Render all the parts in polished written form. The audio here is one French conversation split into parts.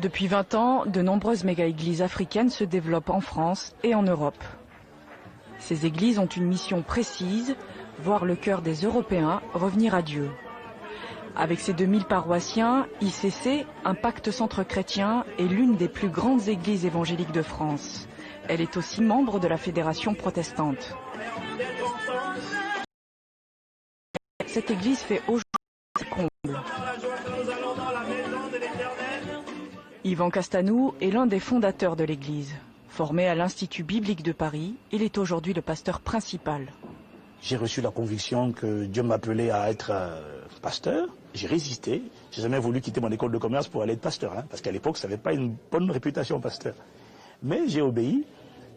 Depuis 20 ans, de nombreuses méga-églises africaines se développent en France et en Europe. Ces églises ont une mission précise, voir le cœur des Européens revenir à Dieu. Avec ses 2000 paroissiens, ICC, Impact Centre Chrétien, est l'une des plus grandes églises évangéliques de France. Elle est aussi membre de la Fédération protestante. Cette église fait aujourd'hui ses combles. Yvan Castanou est l'un des fondateurs de l'église. Formé à l'Institut biblique de Paris, il est aujourd'hui le pasteur principal. J'ai reçu la conviction que Dieu m'appelait à être pasteur. J'ai résisté. J'ai jamais voulu quitter mon école de commerce pour aller être pasteur, parce qu'à l'époque, ça n'avait pas une bonne réputation, pasteur. Mais j'ai obéi.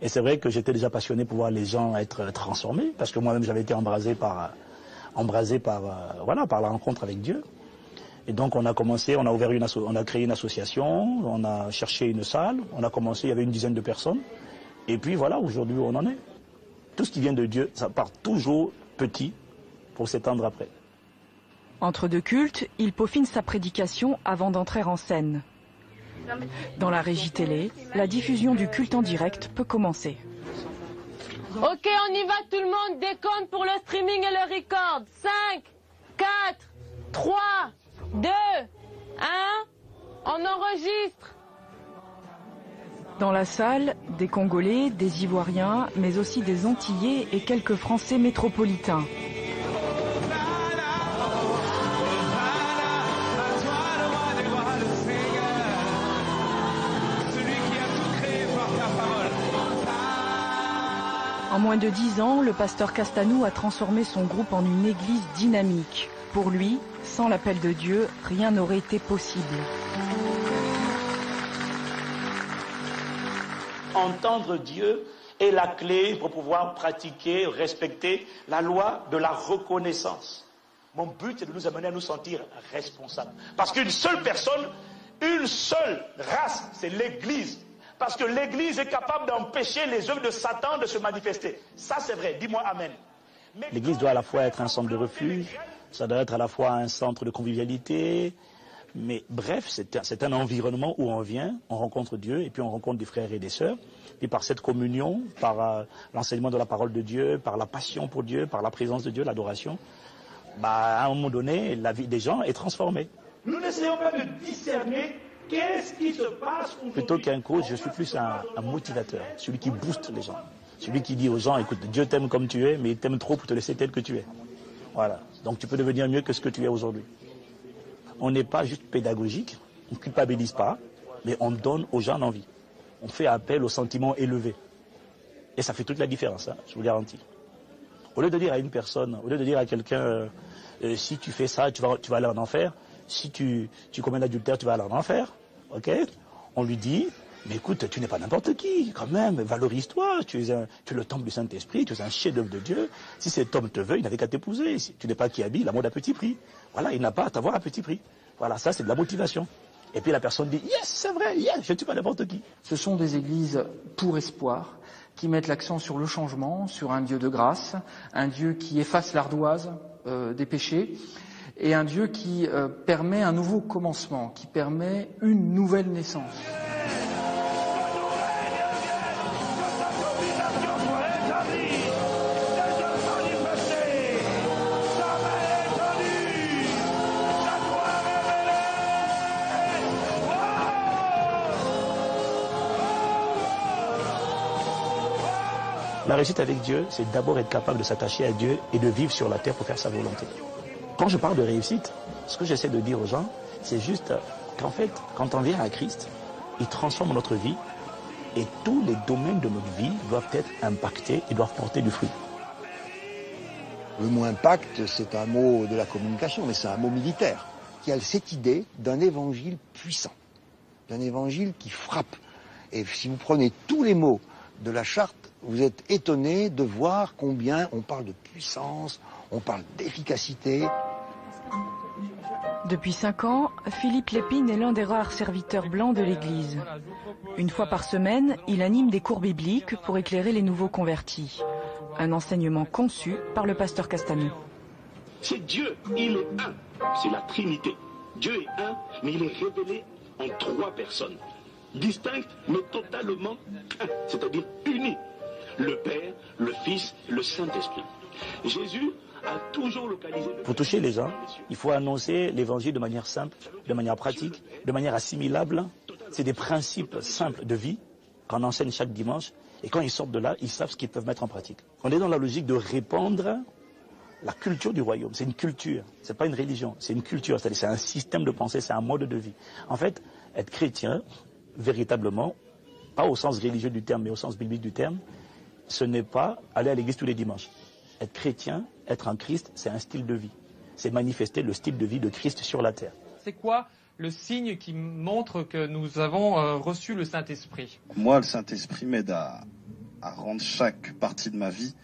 Et c'est vrai que j'étais déjà passionné pour voir les gens être transformés, parce que moi-même, j'avais été embrasé par la rencontre avec Dieu. Et donc on a commencé, on a créé une association, on a cherché une salle, on a commencé, il y avait une dizaine de personnes. Et puis voilà, aujourd'hui on en est. Tout ce qui vient de Dieu, ça part toujours petit pour s'étendre après. Entre deux cultes, il peaufine sa prédication avant d'entrer en scène. Dans la régie télé, la diffusion du culte en direct peut commencer. Ok, on y va tout le monde, décompte pour le streaming et le record. 5, 4, 3, 2, 1, on enregistre. Dans la salle, des Congolais, des Ivoiriens, mais aussi des Antillais et quelques Français métropolitains. En moins de 10 ans, le pasteur Castanou a transformé son groupe en une église dynamique. Pour lui, sans l'appel de Dieu, rien n'aurait été possible. Entendre Dieu est la clé pour pouvoir pratiquer, respecter la loi de la reconnaissance. Mon but est de nous amener à nous sentir responsables. Parce qu'une seule personne, une seule race, c'est l'Église. Parce que l'Église est capable d'empêcher les œuvres de Satan de se manifester. Ça c'est vrai, dis-moi Amen. L'Église doit à la fois être un centre de refuge, ça doit être à la fois un centre de convivialité, mais bref, c'est un environnement où on vient, on rencontre Dieu, et puis on rencontre des frères et des sœurs, et par cette communion, par l'enseignement de la parole de Dieu, par la passion pour Dieu, par la présence de Dieu, l'adoration, à un moment donné, la vie des gens est transformée. Nous n'essayons pas de discerner qu'est-ce qui se passe. Plutôt qu'un coach, je suis plus un motivateur, celui qui booste les gens. Celui qui dit aux gens, écoute, Dieu t'aime comme tu es, mais il t'aime trop pour te laisser tel que tu es. Voilà. Donc tu peux devenir mieux que ce que tu es aujourd'hui. On n'est pas juste pédagogique, on ne culpabilise pas, mais on donne aux gens l'envie. On fait appel aux sentiments élevés. Et ça fait toute la différence, je vous garantis. Au lieu de dire à une personne, au lieu de dire à quelqu'un, si tu fais ça, tu vas aller en enfer, si tu commets l'adultère, tu vas aller en enfer, ok? On lui dit, mais écoute, tu n'es pas n'importe qui, quand même, valorise-toi, tu es le temple du Saint-Esprit, tu es un chef-d'œuvre de Dieu. Si cet homme te veut, il n'avait qu'à t'épouser. Si tu n'es pas qui habille, l'amour à petit prix. Voilà, il n'a pas à t'avoir à petit prix. Voilà, ça c'est de la motivation. Et puis la personne dit, yes, c'est vrai, yes, je ne suis pas n'importe qui. Ce sont des églises pour espoir, qui mettent l'accent sur le changement, sur un Dieu de grâce, un Dieu qui efface l'ardoise des péchés, et un Dieu qui permet un nouveau commencement, qui permet une nouvelle naissance. La réussite avec Dieu, c'est d'abord être capable de s'attacher à Dieu et de vivre sur la terre pour faire sa volonté. Quand je parle de réussite, ce que j'essaie de dire aux gens, c'est juste qu'en fait, quand on vient à Christ, il transforme notre vie et tous les domaines de notre vie doivent être impactés et doivent porter du fruit. Le mot impact, c'est un mot de la communication, mais c'est un mot militaire, qui a cette idée d'un évangile puissant, d'un évangile qui frappe. Et si vous prenez tous les mots de la charte, vous êtes étonné de voir combien on parle de puissance, on parle d'efficacité. Depuis 5 ans, Philippe Lépine est l'un des rares serviteurs blancs de l'Église. Une fois par semaine, il anime des cours bibliques pour éclairer les nouveaux convertis. Un enseignement conçu par le pasteur Castanou. C'est Dieu, il est un, c'est la Trinité. Dieu est un, mais il est révélé en 3 personnes, distinctes mais totalement, c'est-à-dire unies. Le Père, le Fils, le Saint-Esprit. Jésus a toujours localisé... Pour toucher les gens, il faut annoncer l'évangile de manière simple, de manière pratique, de manière assimilable. C'est des principes simples de vie qu'on enseigne chaque dimanche. Et quand ils sortent de là, ils savent ce qu'ils peuvent mettre en pratique. On est dans la logique de répandre la culture du royaume. C'est une culture, c'est pas une religion, c'est une culture. C'est-à-dire c'est un système de pensée, c'est un mode de vie. En fait, être chrétien, véritablement, pas au sens religieux du terme, mais au sens biblique du terme, ce n'est pas aller à l'église tous les dimanches. Être chrétien, être en Christ, c'est un style de vie. C'est manifester le style de vie de Christ sur la terre. C'est quoi le signe qui montre que nous avons reçu le Saint-Esprit? Moi, le Saint-Esprit m'aide à rendre chaque partie de ma vie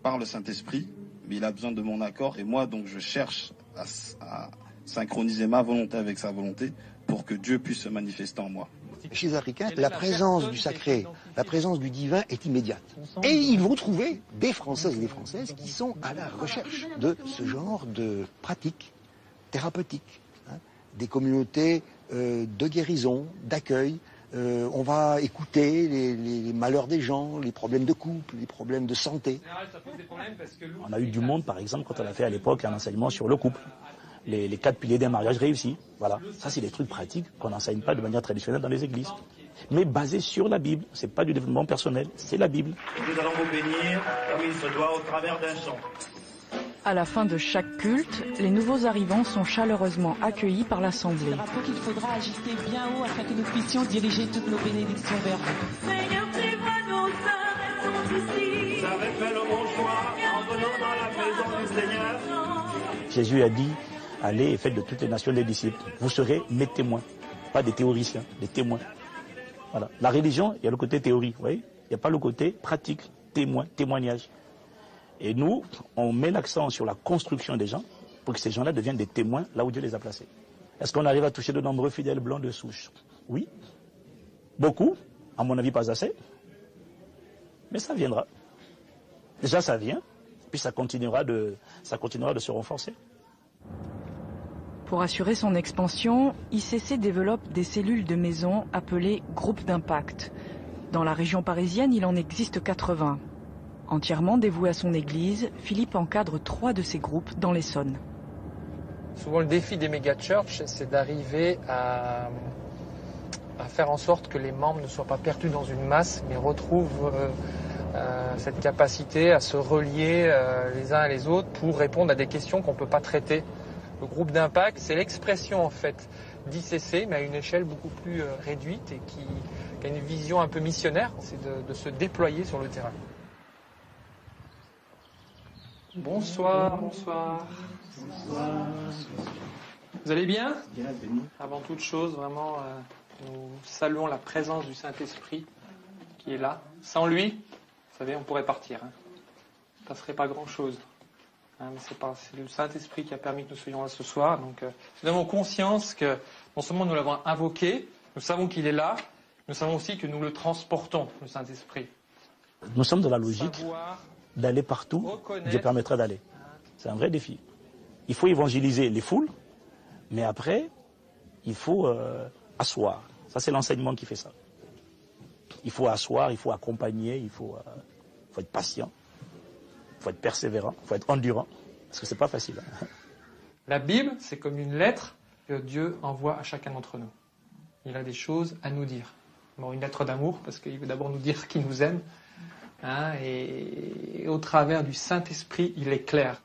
par le Saint-Esprit, mais il a besoin de mon accord et moi, donc, je cherche à synchroniser ma volonté avec sa volonté pour que Dieu puisse se manifester en moi. Chez les Africains, la présence du sacré, la présence du divin est immédiate. Et ils vont trouver des Françaises et des Françaises qui sont à la recherche de ce genre de pratiques thérapeutiques, hein, des communautés de guérison, d'accueil. On va écouter les malheurs des gens, les problèmes de couple, les problèmes de santé. On a eu du monde, par exemple, quand on a fait à l'époque un enseignement sur le couple. Les 4 piliers d'un mariage réussi. Voilà. Ça, c'est des trucs pratiques qu'on n'enseigne pas de manière traditionnelle dans les églises. Mais basés sur la Bible. C'est pas du développement personnel, c'est la Bible. Nous allons vous bénir comme il se doit au travers d'un chant. À la fin de chaque culte, les nouveaux arrivants sont chaleureusement accueillis par l'Assemblée. Je rappelle qu'il faudra ajuster bien haut afin que nous puissions diriger toutes nos bénédictions vers vous. Seigneur, prévois nos âmes, elles sont ici. Vous avez fait le bon choix en venant dans la maison du Seigneur. Jésus a dit, allez et faites de toutes les nations des disciples. Vous serez mes témoins, pas des théoriciens, des témoins. Voilà. La religion, il y a le côté théorie, vous voyez. Il n'y a pas le côté pratique, témoin, témoignage. Et nous, on met l'accent sur la construction des gens pour que ces gens-là deviennent des témoins là où Dieu les a placés. Est-ce qu'on arrive à toucher de nombreux fidèles blancs de souche? Oui. Beaucoup, à mon avis pas assez. Mais ça viendra. Déjà ça vient, puis ça continuera de se renforcer. Pour assurer son expansion, ICC développe des cellules de maison appelées groupes d'impact. Dans la région parisienne, il en existe 80. Entièrement dévoué à son église, Philippe encadre 3 de ces groupes dans l'Essonne. Souvent, le défi des méga-churches, c'est d'arriver à faire en sorte que les membres ne soient pas perdus dans une masse, mais retrouvent cette capacité à se relier les uns à les autres pour répondre à des questions qu'on ne peut pas traiter. Le groupe d'impact, c'est l'expression en fait d'ICC, mais à une échelle beaucoup plus réduite et qui a une vision un peu missionnaire, c'est de se déployer sur le terrain. Bonsoir, bonsoir. Vous allez bien? Avant toute chose, vraiment, nous saluons la présence du Saint-Esprit qui est là. Sans lui, vous savez, on pourrait partir. Hein. Ça ne serait pas grand-chose. Hein, mais c'est le Saint-Esprit qui a permis que nous soyons là ce soir. Donc, nous avons conscience que non seulement nous l'avons invoqué, nous savons qu'il est là, nous savons aussi que nous le transportons, le Saint-Esprit. Nous sommes dans la logique d'aller partout, Dieu permettra d'aller. C'est un vrai défi. Il faut évangéliser les foules, mais après, il faut asseoir. Ça, c'est l'enseignement qui fait ça. Il faut asseoir, il faut accompagner, il faut être patient, il faut être persévérant, il faut être endurant, parce que c'est pas facile. La Bible, c'est comme une lettre que Dieu envoie à chacun d'entre nous. Il a des choses à nous dire. Bon, une lettre d'amour, parce qu'il veut d'abord nous dire qu'il nous aime. Hein, et au travers du Saint-Esprit, il est clair.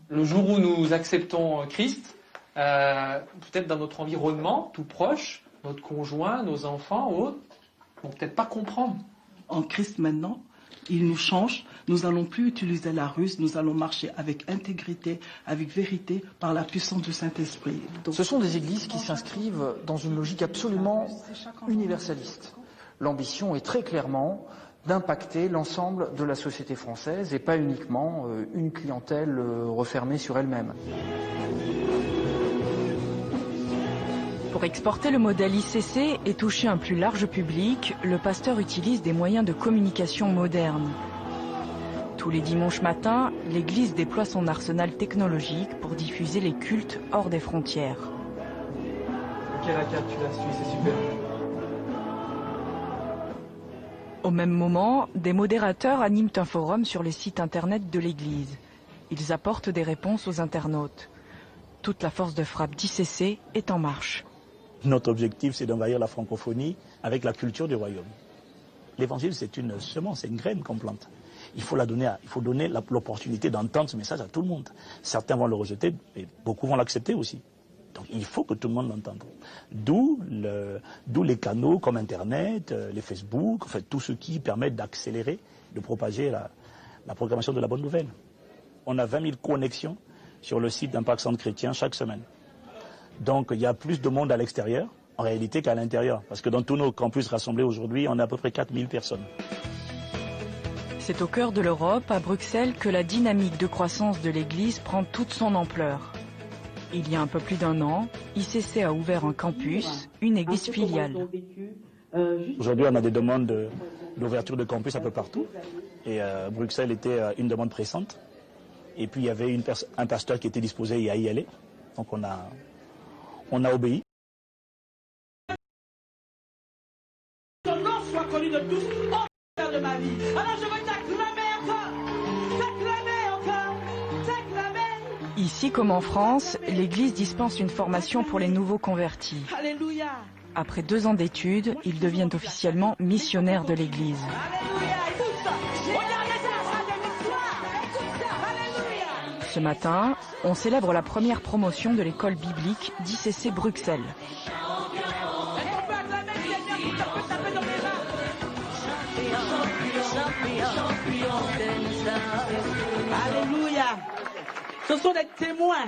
Le jour où nous acceptons Christ, peut-être dans notre environnement tout proche, notre conjoint, nos enfants, autres, vont peut-être pas comprendre. En Christ maintenant, il nous change. Nous n'allons plus utiliser la ruse, nous allons marcher avec intégrité, avec vérité, par la puissance du Saint-Esprit. Donc, ce sont des églises qui s'inscrivent dans une logique absolument universaliste. L'ambition est très clairement d'impacter l'ensemble de la société française et pas uniquement une clientèle refermée sur elle-même. Pour exporter le modèle ICC et toucher un plus large public, le pasteur utilise des moyens de communication modernes. Tous les dimanches matins, l'église déploie son arsenal technologique pour diffuser les cultes hors des frontières. Ok, la carte, tu l'as su, c'est super. Au même moment, des modérateurs animent un forum sur les sites internet de l'église. Ils apportent des réponses aux internautes. Toute la force de frappe d'ICC est en marche. Notre objectif, c'est d'envahir la francophonie avec la culture du royaume. L'évangile, c'est une semence, c'est une graine qu'on plante. Il faut donner l'opportunité d'entendre ce message à tout le monde. Certains vont le rejeter, mais beaucoup vont l'accepter aussi. Donc il faut que tout le monde l'entende. D'où les canaux comme Internet, les Facebook, en fait, tout ce qui permet d'accélérer, de propager la proclamation de la bonne nouvelle. On a 20 000 connexions sur le site d'Impact Centre Chrétien chaque semaine. Donc il y a plus de monde à l'extérieur, en réalité, qu'à l'intérieur. Parce que dans tous nos campus rassemblés aujourd'hui, on a à peu près 4 000 personnes. C'est au cœur de l'Europe, à Bruxelles, que la dynamique de croissance de l'Église prend toute son ampleur. Il y a un peu plus d'1 an, ICC a ouvert un campus, une église filiale. Aujourd'hui, on a des demandes d'ouverture de campus un peu partout. Et Bruxelles était une demande pressante. Et puis, il y avait un pasteur qui était disposé à y aller. Donc, on a obéi. Ton nom soit connu de tous, oh Père de ma vie. Alors je veux t'acclamer encore. Ici comme en France, l'Église dispense une formation pour les nouveaux convertis. Alléluia. Après 2 ans d'études, ils deviennent officiellement missionnaires de l'Église. Alléluia. Écoute ça. Regardez ça. Alléluia. Ce matin, on célèbre la première promotion de l'école biblique d'ICC Bruxelles. Alléluia. Ce sont des témoins.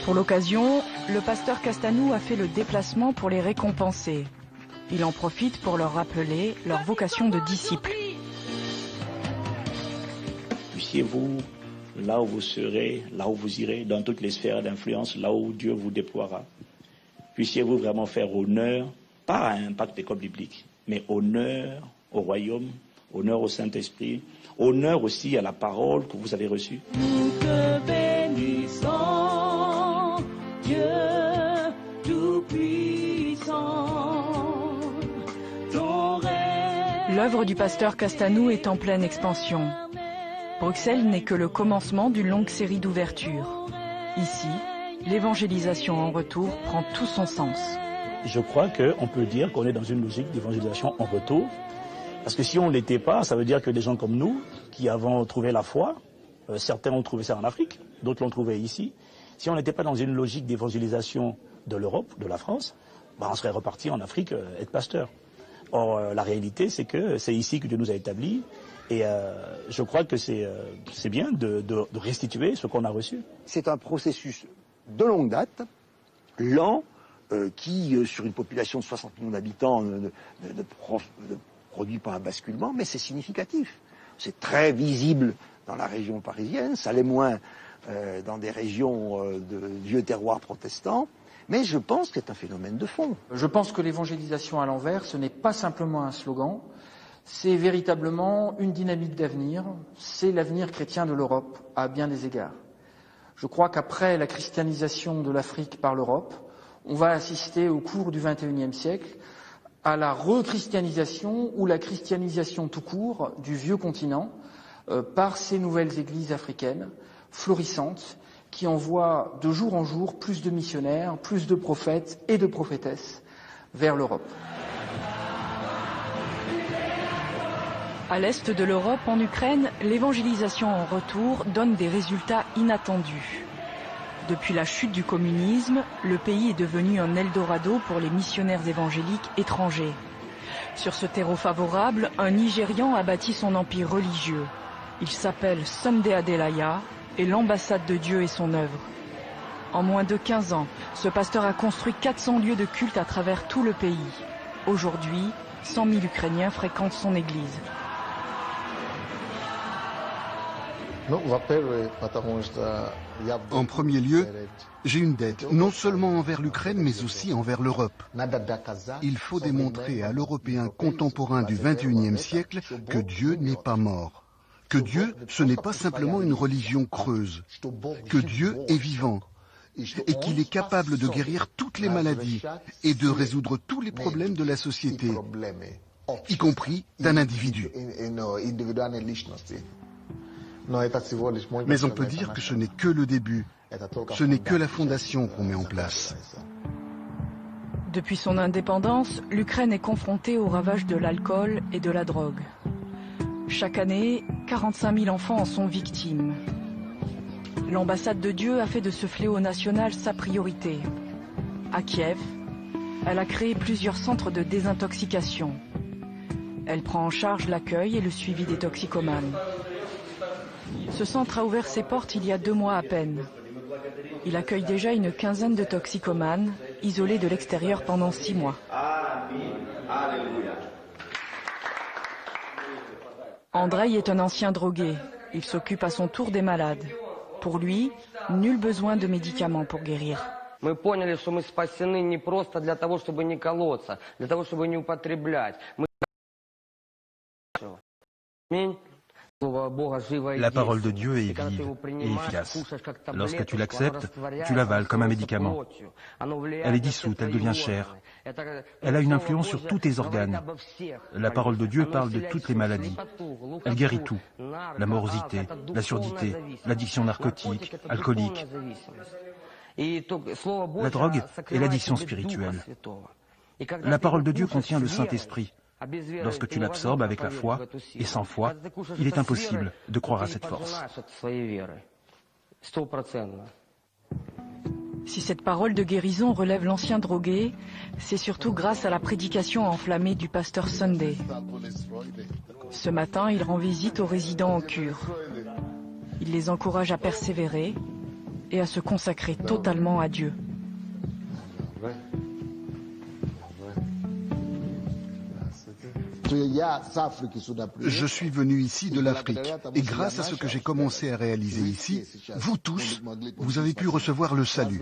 Pour l'occasion, le pasteur Castanou a fait le déplacement pour les récompenser. Il en profite pour leur rappeler leur vocation de disciples. Puissiez-vous, là où vous serez, là où vous irez, dans toutes les sphères d'influence, là où Dieu vous déploiera, puissiez-vous vraiment faire honneur, pas à Impact École Biblique, mais honneur au royaume, honneur au Saint-Esprit, honneur aussi à la parole que vous avez reçue. Nous te bénissons, Dieu Tout-Puissant. L'œuvre du pasteur Castanou est en pleine expansion. Bruxelles n'est que le commencement d'une longue série d'ouvertures. Ici, l'évangélisation en retour prend tout son sens. Je crois qu'on peut dire qu'on est dans une logique d'évangélisation en retour. Parce que si on ne l'était pas, ça veut dire que des gens comme nous, qui avons trouvé la foi, certains ont trouvé ça en Afrique, d'autres l'ont trouvé ici. Si on n'était pas dans une logique d'évangélisation de l'Europe, de la France, on serait reparti en Afrique être pasteur. Or, la réalité, c'est que c'est ici que Dieu nous a établis. Et je crois que c'est bien de restituer ce qu'on a reçu. C'est un processus de longue date, lent, qui, sur une population de 60 millions d'habitants, ne produit pas un basculement, mais c'est significatif. C'est très visible dans la région parisienne, ça l'est moins dans des régions de vieux terroirs protestants, mais je pense que c'est un phénomène de fond. Je pense que l'évangélisation à l'envers, ce n'est pas simplement un slogan, c'est véritablement une dynamique d'avenir, c'est l'avenir chrétien de l'Europe à bien des égards. Je crois qu'après la christianisation de l'Afrique par l'Europe, on va assister au cours du XXIe siècle à la rechristianisation ou la christianisation tout court du vieux continent par ces nouvelles églises africaines florissantes qui envoient de jour en jour plus de missionnaires, plus de prophètes et de prophétesses vers l'Europe. À l'est de l'Europe, en Ukraine, l'évangélisation en retour donne des résultats inattendus. Depuis la chute du communisme, le pays est devenu un Eldorado pour les missionnaires évangéliques étrangers. Sur ce terreau favorable, un Nigérian a bâti son empire religieux. Il s'appelle Sunday Adelaya et l'ambassade de Dieu est son œuvre. En moins de 15 ans, ce pasteur a construit 400 lieux de culte à travers tout le pays. Aujourd'hui, 100 000 Ukrainiens fréquentent son église. En premier lieu, j'ai une dette, non seulement envers l'Ukraine, mais aussi envers l'Europe. Il faut démontrer à l'Européen contemporain du XXIe siècle que Dieu n'est pas mort. Que Dieu, ce n'est pas simplement une religion creuse. Que Dieu est vivant. Et qu'il est capable de guérir toutes les maladies et de résoudre tous les problèmes de la société, y compris d'un individu. Mais on peut dire que ce n'est que le début, ce n'est que la fondation qu'on met en place. Depuis son indépendance, l'Ukraine est confrontée aux ravages de l'alcool et de la drogue. Chaque année, 45 000 enfants en sont victimes. L'ambassade de Dieu a fait de ce fléau national sa priorité. À Kiev, elle a créé plusieurs centres de désintoxication. Elle prend en charge l'accueil et le suivi des toxicomanes. Ce centre a ouvert ses portes il y a 2 mois à peine. Il accueille déjà une quinzaine de toxicomanes, isolés de l'extérieur pendant 6 mois. Andrei est un ancien drogué. Il s'occupe à son tour des malades. Pour lui, nul besoin de médicaments pour guérir. Мы поняли, что мы спасены не просто для того, чтобы не колоться, для того, чтобы не употреблять. La parole de Dieu est vive et efficace. Lorsque tu l'acceptes, tu l'avales comme un médicament. Elle est dissoute, elle devient chair. Elle a une influence sur tous tes organes. La parole de Dieu parle de toutes les maladies. Elle guérit tout. La morosité, la surdité, l'addiction narcotique, alcoolique. La drogue est l'addiction spirituelle. La parole de Dieu contient le Saint-Esprit. Lorsque tu l'absorbes avec la foi, et sans foi, il est impossible de croire à cette force. Si cette parole de guérison relève l'ancien drogué, c'est surtout grâce à la prédication enflammée du pasteur Sunday. Ce matin, il rend visite aux résidents en cure. Il les encourage à persévérer et à se consacrer totalement à Dieu. Je suis venu ici de l'Afrique et grâce à ce que j'ai commencé à réaliser ici, vous tous, vous avez pu recevoir le salut.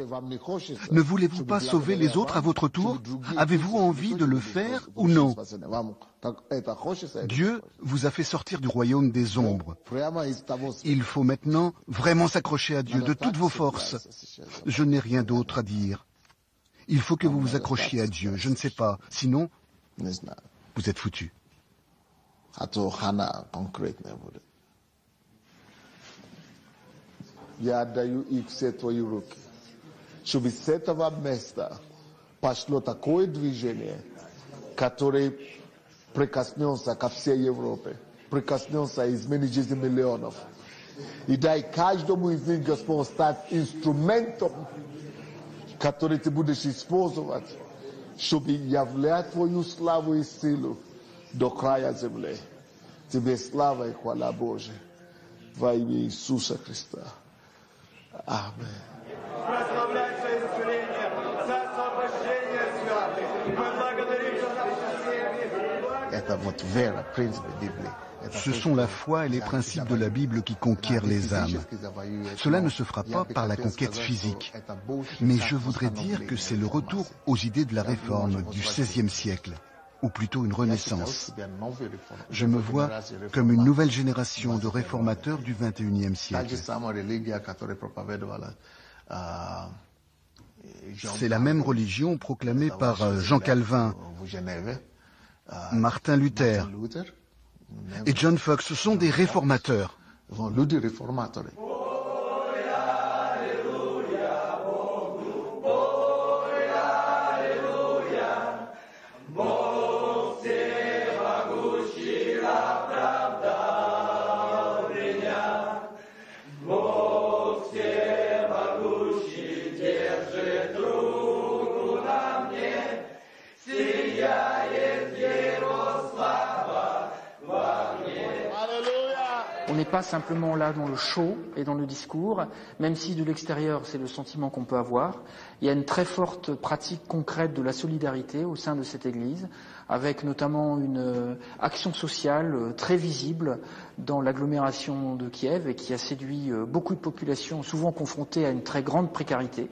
Ne voulez-vous pas sauver les autres à votre tour? Avez-vous envie de le faire ou non? Dieu vous a fait sortir du royaume des ombres. Il faut maintenant vraiment s'accrocher à Dieu de toutes vos forces. Je n'ai rien d'autre à dire. Il faut que vous vous accrochiez à Dieu, je ne sais pas, sinon, vous êtes foutus. прикоснется ко всей Европе, прикоснется изменить жизнь миллионов. И дай каждому из них, Господь, стать инструментом, который ты будешь использовать, чтобы являть Твою славу и силу до края земли. Тебе слава и хвала Божия во имя Иисуса Христа. Аминь. Прославляйся исцеление, за освобождение святых. Мы благодарим за наши семьи. Ce sont la foi et les principes de la Bible qui conquièrent les âmes. Cela ne se fera pas par la conquête physique. Mais je voudrais dire que c'est le retour aux idées de la réforme du XVIe siècle, ou plutôt une renaissance. Je me vois comme une nouvelle génération de réformateurs du XXIe siècle. C'est la même religion proclamée par Jean Calvin, Martin Luther et John Fox. Ce sont des réformateurs. On n'est pas simplement là dans le show et dans le discours, même si de l'extérieur c'est le sentiment qu'on peut avoir. Il y a une très forte pratique concrète de la solidarité au sein de cette Église, avec notamment une action sociale très visible dans l'agglomération de Kiev et qui a séduit beaucoup de populations souvent confrontées à une très grande précarité.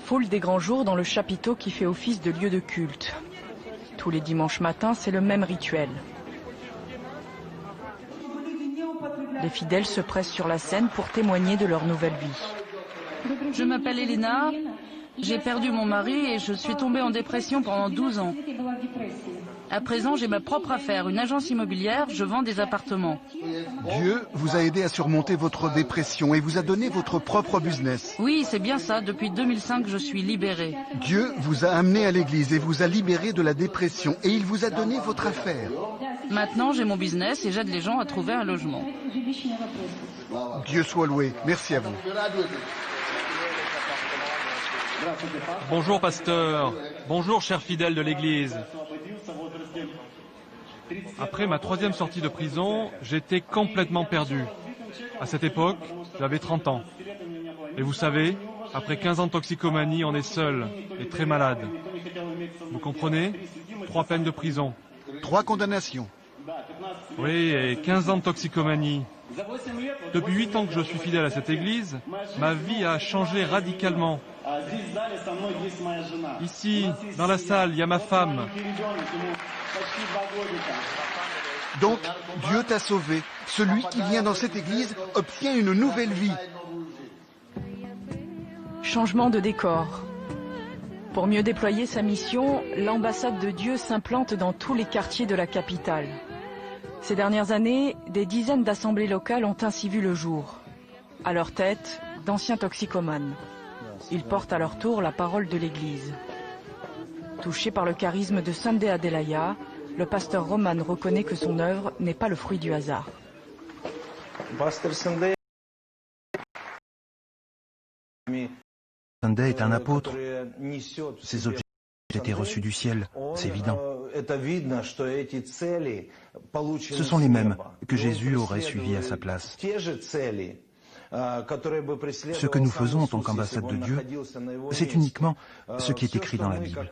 Foule des grands jours dans le chapiteau qui fait office de lieu de culte. Tous les dimanches matins, c'est le même rituel. Les fidèles se pressent sur la scène pour témoigner de leur nouvelle vie. Je m'appelle Elena, j'ai perdu mon mari et je suis tombée en dépression pendant 12 ans. À présent, j'ai ma propre affaire, une agence immobilière, je vends des appartements. Dieu vous a aidé à surmonter votre dépression et vous a donné votre propre business. Oui, c'est bien ça, depuis 2005, je suis libérée. Dieu vous a amené à l'église et vous a libéré de la dépression et il vous a donné votre affaire. Maintenant, j'ai mon business et j'aide les gens à trouver un logement. Dieu soit loué. Merci à vous. Bonjour pasteur, bonjour chers fidèles de l'église. Après ma 3e sortie de prison, j'étais complètement perdu. À cette époque, j'avais 30 ans. Et vous savez, après 15 ans de toxicomanie, on est seul et très malade. Vous comprenez? 3 peines de prison. 3 condamnations. Oui, et 15 ans de toxicomanie. Depuis 8 ans que je suis fidèle à cette église, ma vie a changé radicalement. Ici, dans la salle, il y a ma femme. Donc, Dieu t'a sauvé. Celui qui vient dans cette église obtient une nouvelle vie. Changement de décor. Pour mieux déployer sa mission, l'ambassade de Dieu s'implante dans tous les quartiers de la capitale. Ces dernières années, des dizaines d'assemblées locales ont ainsi vu le jour. À leur tête, d'anciens toxicomanes. Ils portent à leur tour la parole de l'Église. Touché par le charisme de Sunday Adelaya, le pasteur Roman reconnaît que son œuvre n'est pas le fruit du hasard. Sunday est un apôtre. Ses objectifs ont été reçus du ciel, c'est évident. Ce sont les mêmes que Jésus aurait suivis à sa place. Ce que nous faisons en tant qu'ambassade de Dieu, c'est uniquement ce qui est écrit dans la Bible.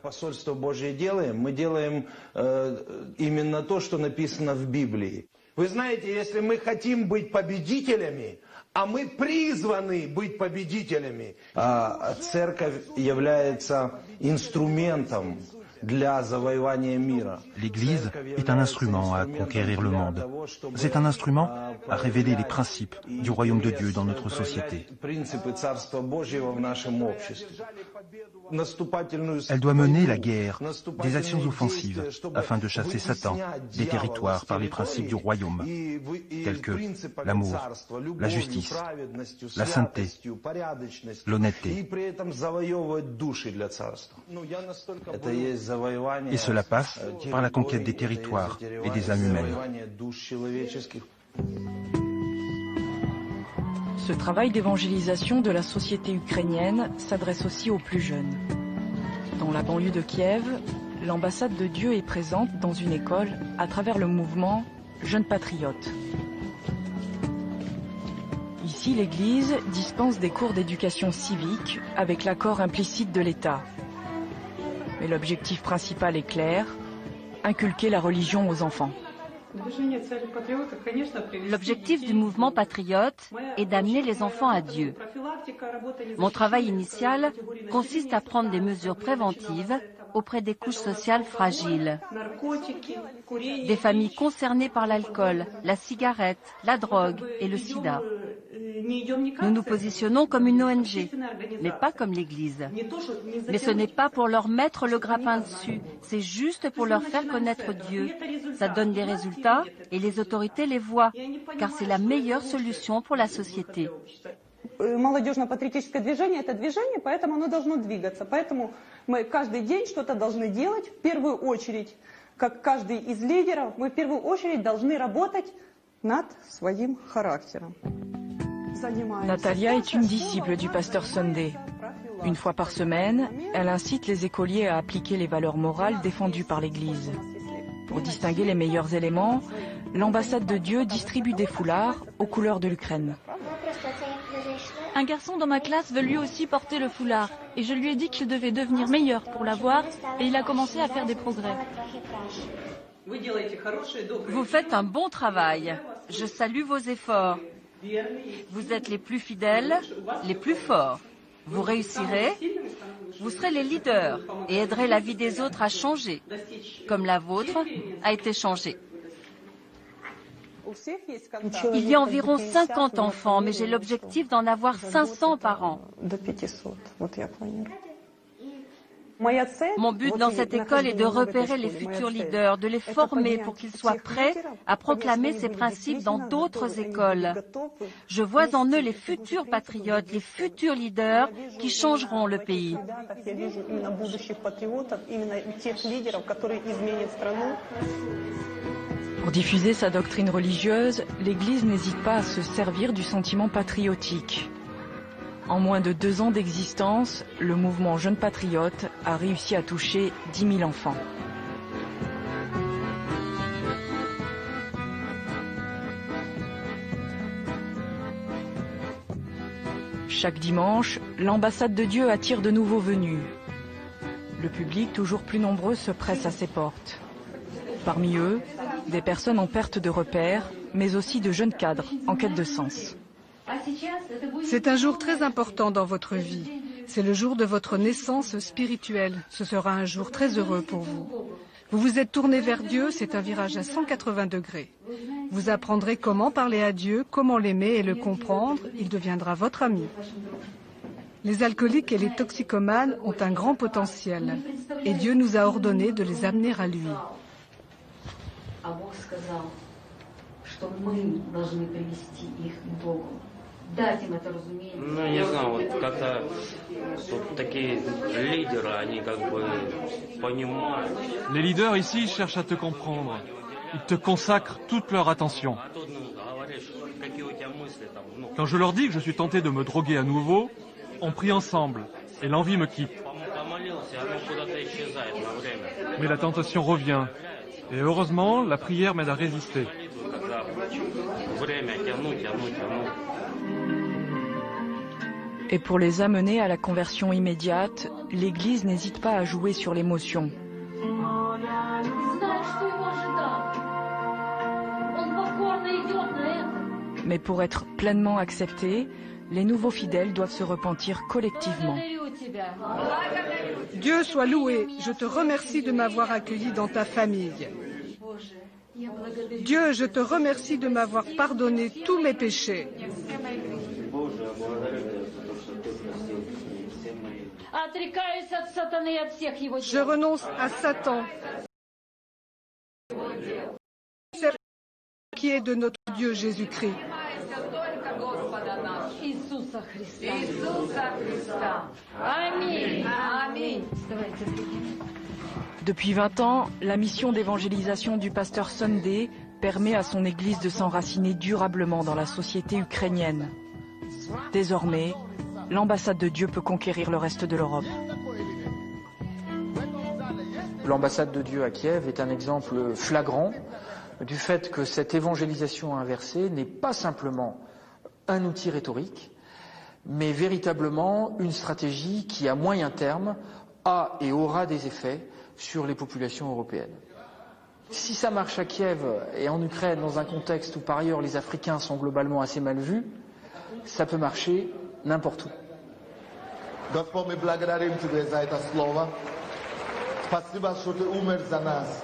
Вы знаете, если мы хотим быть победителями, а мы призваны быть победителями, церковь является инструментом для завоевания мира. L'Église est un instrument à conquérir le monde. C'est un instrument à révéler les principes du royaume de Dieu dans notre société. Elle doit mener la guerre, des actions offensives, afin de chasser Satan des territoires par les principes du royaume, tels que l'amour, la justice, la sainteté, l'honnêteté. Et cela passe par la conquête des territoires et des âmes humaines. Ce travail d'évangélisation de la société ukrainienne s'adresse aussi aux plus jeunes. Dans la banlieue de Kiev, l'ambassade de Dieu est présente dans une école à travers le mouvement Jeunes Patriotes. Ici, l'Église dispense des cours d'éducation civique avec l'accord implicite de l'État. Mais l'objectif principal est clair, inculquer la religion aux enfants. L'objectif du mouvement patriote est d'amener les enfants à Dieu. Mon travail initial consiste à prendre des mesures préventives auprès des couches sociales fragiles, des familles concernées par l'alcool, la cigarette, la drogue et le sida. Nous nous positionnons comme une ONG, mais pas comme l'Église. Mais ce n'est pas pour leur mettre le grappin dessus, c'est juste pour leur faire connaître Dieu. Ça donne des résultats et les autorités les voient, car c'est la meilleure solution pour la société. Молодежно-патриотическое движение – это движение, поэтому оно должно двигаться. Поэтому мы каждый день что-то должны делать. В первую очередь, как каждый из лидеров, мы в первую очередь должны работать над своим характером. Natalia est une disciple du pasteur Sunday. Une fois par semaine, elle incite les écoliers à appliquer les valeurs morales défendues par l'Église. Pour distinguer les meilleurs éléments, l'ambassade de Dieu distribue des foulards aux couleurs de l'Ukraine. Un garçon dans ma classe veut lui aussi porter le foulard et je lui ai dit qu'il devait devenir meilleur pour l'avoir et il a commencé à faire des progrès. Vous faites un bon travail. Je salue vos efforts. Vous êtes les plus fidèles, les plus forts. Vous réussirez, vous serez les leaders et aiderez la vie des autres à changer, comme la vôtre a été changée. Il y a environ 50 enfants, mais j'ai l'objectif d'en avoir 500 par an. Mon but dans cette école est de repérer les futurs leaders, de les former pour qu'ils soient prêts à proclamer ces principes dans d'autres écoles. Je vois en eux les futurs patriotes, les futurs leaders qui changeront le pays. Pour diffuser sa doctrine religieuse, l'Église n'hésite pas à se servir du sentiment patriotique. En moins de 2 ans d'existence, le mouvement Jeunes Patriotes a réussi à toucher 10 000 enfants. Chaque dimanche, l'ambassade de Dieu attire de nouveaux venus. Le public, toujours plus nombreux, se presse à ses portes. Parmi eux, des personnes en perte de repères, mais aussi de jeunes cadres en quête de sens. C'est un jour très important dans votre vie. C'est le jour de votre naissance spirituelle. Ce sera un jour très heureux pour vous. Vous vous êtes tourné vers Dieu, c'est un virage à 180 degrés. Vous apprendrez comment parler à Dieu, comment l'aimer et le comprendre. Il deviendra votre ami. Les alcooliques et les toxicomanes ont un grand potentiel. Et Dieu nous a ordonné de les amener à lui. Les leaders ici cherchent à te comprendre. Ils te consacrent toute leur attention. Quand je leur dis que je suis tenté de me droguer à nouveau, on prie ensemble et l'envie me quitte. Mais la tentation revient. Et heureusement, la prière m'aide à résister. Et pour les amener à la conversion immédiate, l'Église n'hésite pas à jouer sur l'émotion. Mais pour être pleinement acceptés, les nouveaux fidèles doivent se repentir collectivement. Dieu soit loué, je te remercie de m'avoir accueilli dans ta famille. Dieu, je te remercie de m'avoir pardonné tous mes péchés. Je renonce à Satan, qui est de notre Dieu Jésus-Christ. Depuis 20 ans, la mission d'évangélisation du pasteur Sunday permet à son Église de s'enraciner durablement dans la société ukrainienne. Désormais, l'ambassade de Dieu peut conquérir le reste de l'Europe. L'ambassade de Dieu à Kiev est un exemple flagrant du fait que cette évangélisation inversée n'est pas simplement un outil rhétorique, mais véritablement une stratégie qui, à moyen terme, a et aura des effets sur les populations européennes. Si ça marche à Kiev et en Ukraine, dans un contexte où par ailleurs les Africains sont globalement assez mal vus, ça peut marcher n'importe où. Господь, мы благодарим Тебя за это слово. Спасибо, что Ты умер за нас,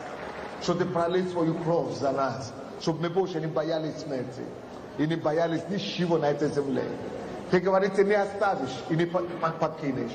что Ты пролил свою кровь за нас, чтобы мы больше не боялись смерти и не боялись ничего на этой земле. Ты говоришь, Ты не оставишь и не покинешь.